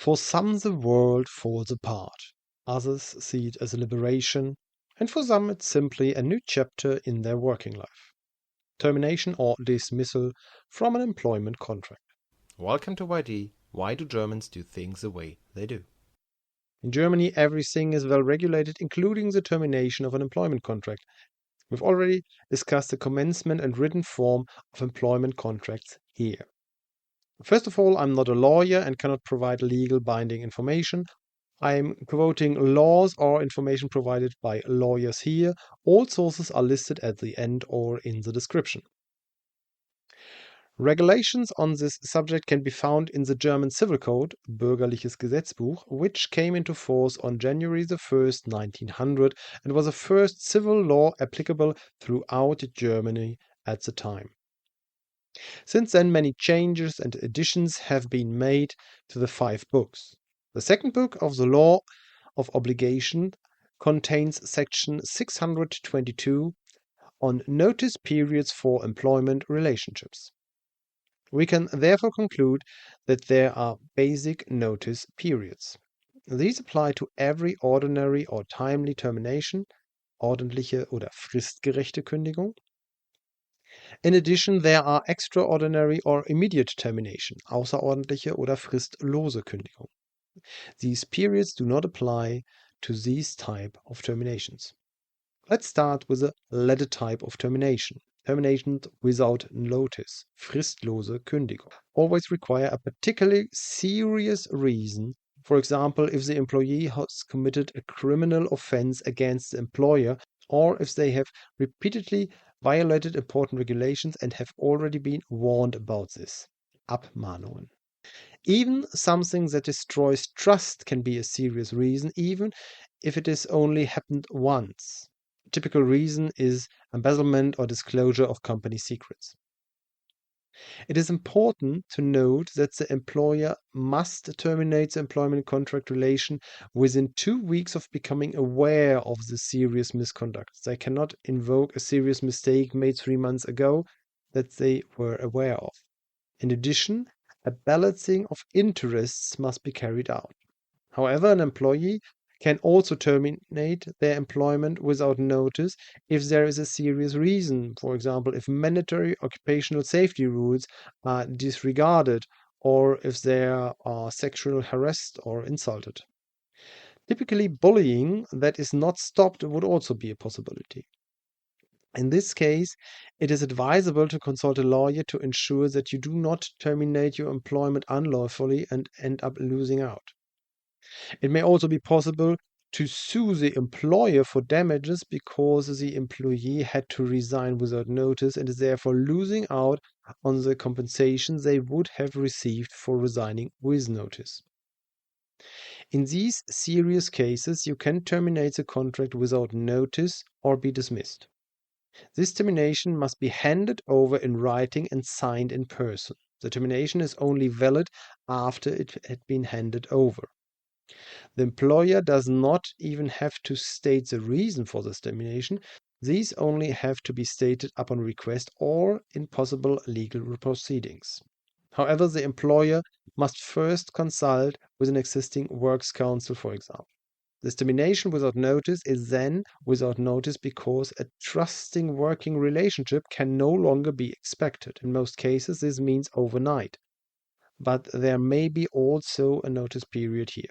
For some the world falls apart, others see it as a liberation, and for some it's simply a new chapter in their working life. Termination or dismissal from an employment contract. Welcome to YD. Why do Germans do things the way they do? In Germany, everything is well regulated, including the termination of an employment contract. We've already discussed the commencement and written form of employment contracts here. First of all, I'm not a lawyer and cannot provide legal binding information. I'm quoting laws or information provided by lawyers here. All sources are listed at the end or in the description. Regulations on this subject can be found in the German Civil Code, Bürgerliches Gesetzbuch, which came into force on January 1st, 1900 and was the first civil law applicable throughout Germany at the time. Since then, many changes and additions have been made to the 5 books. The second book of the Law of Obligation contains section 622 on notice periods for employment relationships. We can therefore conclude that there are basic notice periods. These apply to every ordinary or timely termination, ordentliche oder fristgerechte Kündigung. In addition, there are extraordinary or immediate termination, außerordentliche oder fristlose Kündigung. These periods do not apply to these type of terminations. Let's start with the latter type of termination. Termination without notice, Fristlose Kündigung, always require a particularly serious reason. For example, if the employee has committed a criminal offense against the employer, or if they have repeatedly violated important regulations and have already been warned about this. Abmahnungen. Even something that destroys trust can be a serious reason, even if it has only happened once. A typical reason is embezzlement or disclosure of company secrets. It is important to note that the employer must terminate the employment contract relation within 2 weeks of becoming aware of the serious misconduct. They cannot invoke a serious mistake made 3 months ago that they were aware of. In addition, a balancing of interests must be carried out. However, an employee can also terminate their employment without notice if there is a serious reason. For example, if mandatory occupational safety rules are disregarded or if they are sexually harassed or insulted. Typically, bullying that is not stopped would also be a possibility. In this case, it is advisable to consult a lawyer to ensure that you do not terminate your employment unlawfully and end up losing out. It may also be possible to sue the employer for damages because the employee had to resign without notice and is therefore losing out on the compensation they would have received for resigning with notice. In these serious cases, you can terminate the contract without notice or be dismissed. This termination must be handed over in writing and signed in person. The termination is only valid after it had been handed over. The employer does not even have to state the reason for this termination. These only have to be stated upon request or in possible legal proceedings. However, the employer must first consult with an existing works council, for example. This termination without notice is then without notice because a trusting working relationship can no longer be expected. In most cases, this means overnight. But there may be also a notice period here.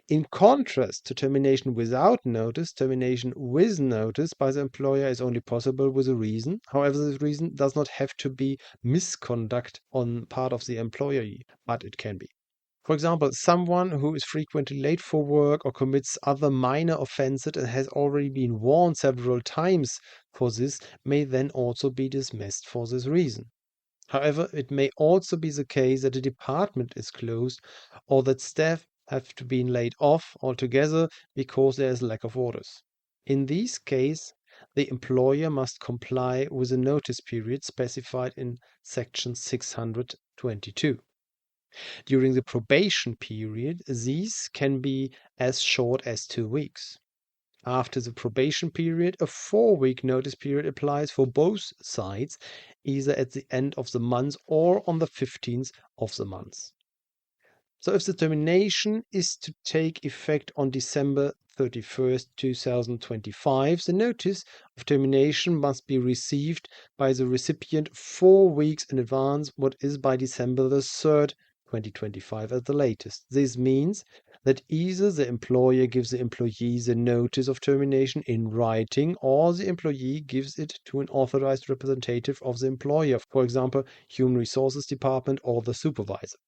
In contrast to termination without notice, termination with notice by the employer is only possible with a reason. However, this reason does not have to be misconduct on part of the employee, but it can be. For example, someone who is frequently late for work or commits other minor offenses and has already been warned several times for this may then also be dismissed for this reason. However, it may also be the case that a department is closed or that staff have to be laid off altogether because there is lack of orders. In this case, the employer must comply with the notice period specified in section 622. During the probation period, these can be as short as 2 weeks. After the probation period, a 4-week notice period applies for both sides, either at the end of the month or on the 15th of the month. So if the termination is to take effect on December 31st, 2025, the notice of termination must be received by the recipient 4 weeks in advance, what is by December the 3rd, 2025 at the latest. This means that either the employer gives the employee the notice of termination in writing, or the employee gives it to an authorized representative of the employer, for example, Human Resources Department or the supervisor.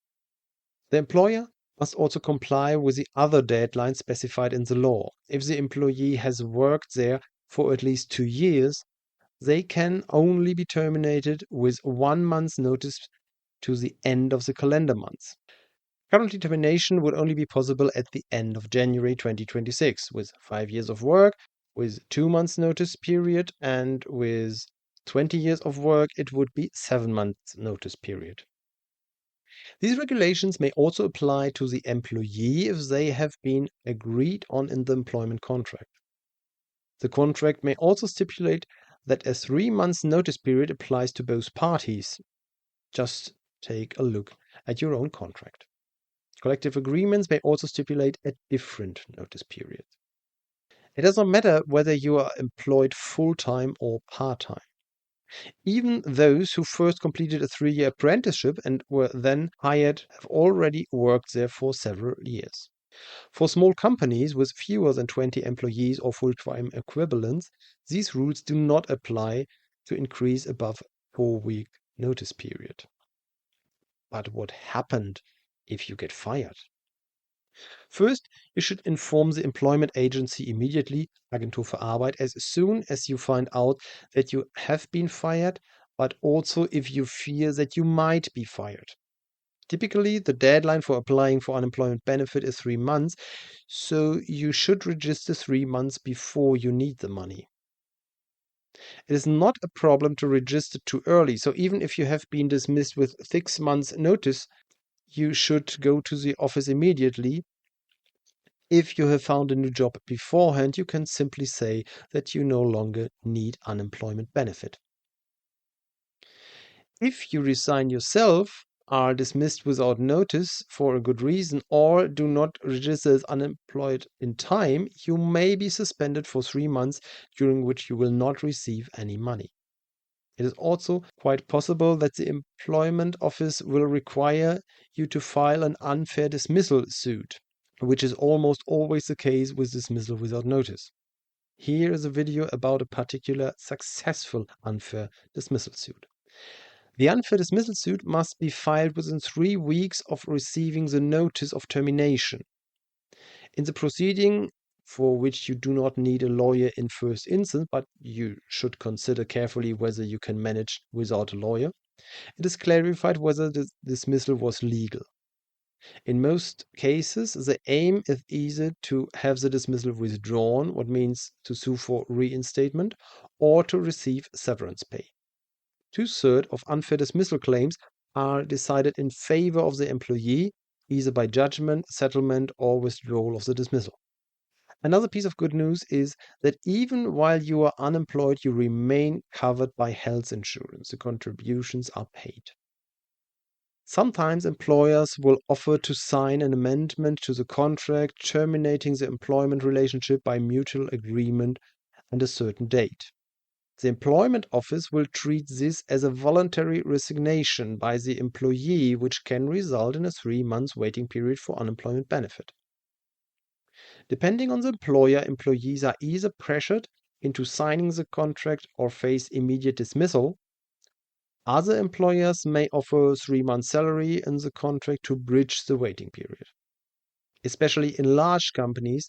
The employer must also comply with the other deadlines specified in the law. If the employee has worked there for at least 2 years, they can only be terminated with 1 month's notice to the end of the calendar month. Currently, termination would only be possible at the end of January 2026, with 5 years of work, with 2 months notice period, and with 20 years of work, it would be 7 months notice period. These regulations may also apply to the employee if they have been agreed on in the employment contract. The contract may also stipulate that a 3 months notice period applies to both parties. Just take a look at your own contract. Collective agreements may also stipulate a different notice period. It does not matter whether you are employed full-time or part-time. Even those who first completed a 3-year apprenticeship and were then hired have already worked there for several years. For small companies with fewer than 20 employees or full-time equivalents, these rules do not apply to increase above 4-week notice period. But what happened if you get fired? First, you should inform the employment agency immediately, Agentur für Arbeit, as soon as you find out that you have been fired, but also if you fear that you might be fired. Typically, the deadline for applying for unemployment benefit is 3 months, so you should register 3 months before you need the money. It is not a problem to register too early, so even if you have been dismissed with 6 months notice, you should go to the office immediately. If you have found a new job beforehand, you can simply say that you no longer need unemployment benefit. If you resign yourself, are dismissed without notice for a good reason, or do not register as unemployed in time, you may be suspended for 3 months, during which you will not receive any money. It is also quite possible that the employment office will require you to file an unfair dismissal suit, which is almost always the case with dismissal without notice. Here is a video about a particular successful unfair dismissal suit. The unfair dismissal suit must be filed within 3 weeks of receiving the notice of termination. In the proceeding, for which you do not need a lawyer in first instance, but you should consider carefully whether you can manage without a lawyer, it is clarified whether the dismissal was legal. In most cases, the aim is either to have the dismissal withdrawn, what means to sue for reinstatement, or to receive severance pay. 2/3 of unfair dismissal claims are decided in favor of the employee, either by judgment, settlement, or withdrawal of the dismissal. Another piece of good news is that even while you are unemployed, you remain covered by health insurance. The contributions are paid. Sometimes employers will offer to sign an amendment to the contract terminating the employment relationship by mutual agreement and a certain date. The employment office will treat this as a voluntary resignation by the employee, which can result in a 3 months waiting period for unemployment benefit. Depending on the employer, employees are either pressured into signing the contract or face immediate dismissal. Other employers may offer 3 months' salary in the contract to bridge the waiting period. Especially in large companies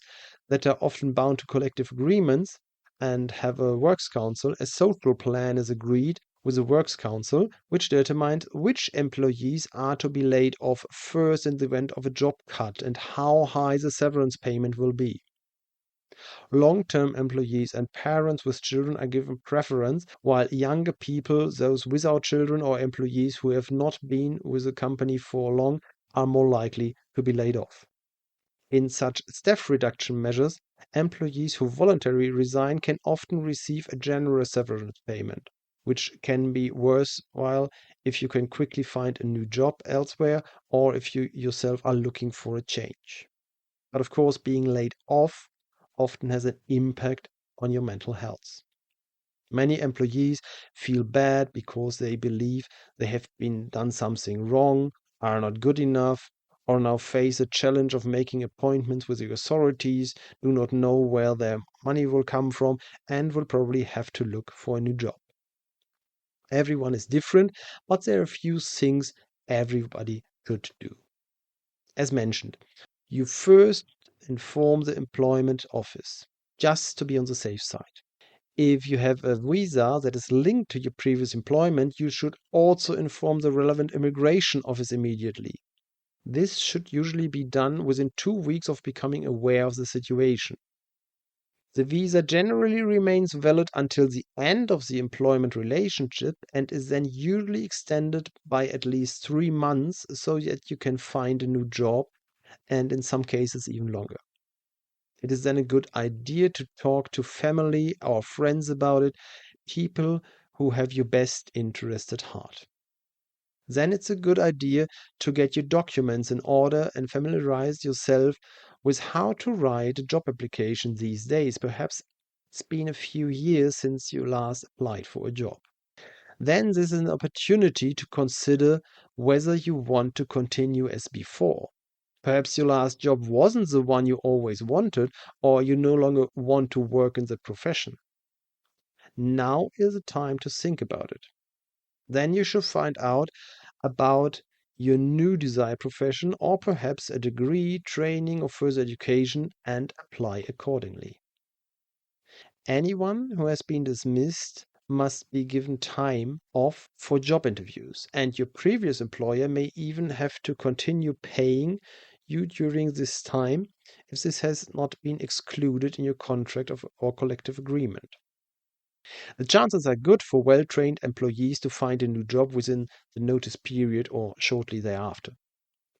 that are often bound to collective agreements and have a works council, a social plan is agreed with the works council, which determines which employees are to be laid off first in the event of a job cut and how high the severance payment will be. Long-term employees and parents with children are given preference, while younger people, those without children or employees who have not been with the company for long, are more likely to be laid off. In such staff reduction measures, employees who voluntarily resign can often receive a generous severance payment, which can be worthwhile if you can quickly find a new job elsewhere or if you yourself are looking for a change. But of course, being laid off often has an impact on your mental health. Many employees feel bad because they believe they have been done something wrong, are not good enough, or now face a challenge of making appointments with the authorities, do not know where their money will come from, and will probably have to look for a new job. Everyone is different, but there are a few things everybody could do. As mentioned, you first inform the employment office, just to be on the safe side. If you have a visa that is linked to your previous employment, you should also inform the relevant immigration office immediately. This should usually be done within 2 weeks of becoming aware of the situation. The visa generally remains valid until the end of the employment relationship and is then usually extended by at least 3 months so that you can find a new job, and in some cases even longer. It is then a good idea to talk to family or friends about it, people who have your best interest at heart. Then it's a good idea to get your documents in order and familiarize yourself with how to write a job application these days. Perhaps it's been a few years since you last applied for a job. Then this is an opportunity to consider whether you want to continue as before. Perhaps your last job wasn't the one you always wanted, or you no longer want to work in that profession. Now is the time to think about it. Then you should find out about your new desired profession or perhaps a degree, training, or further education and apply accordingly. Anyone who has been dismissed must be given time off for job interviews, and your previous employer may even have to continue paying you during this time if this has not been excluded in your contract or collective agreement. The chances are good for well-trained employees to find a new job within the notice period or shortly thereafter.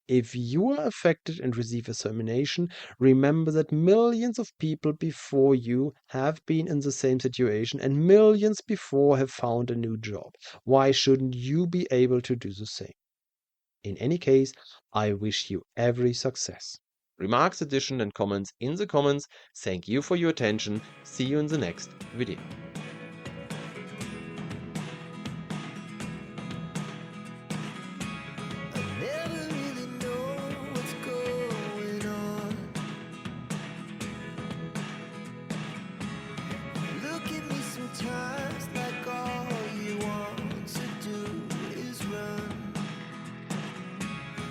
If you are affected and receive a termination, remember that millions of people before you have been in the same situation and millions before have found a new job. Why shouldn't you be able to do the same? In any case, I wish you every success. Remarks, additions, and comments in the comments. Thank you for your attention. See you in the next video.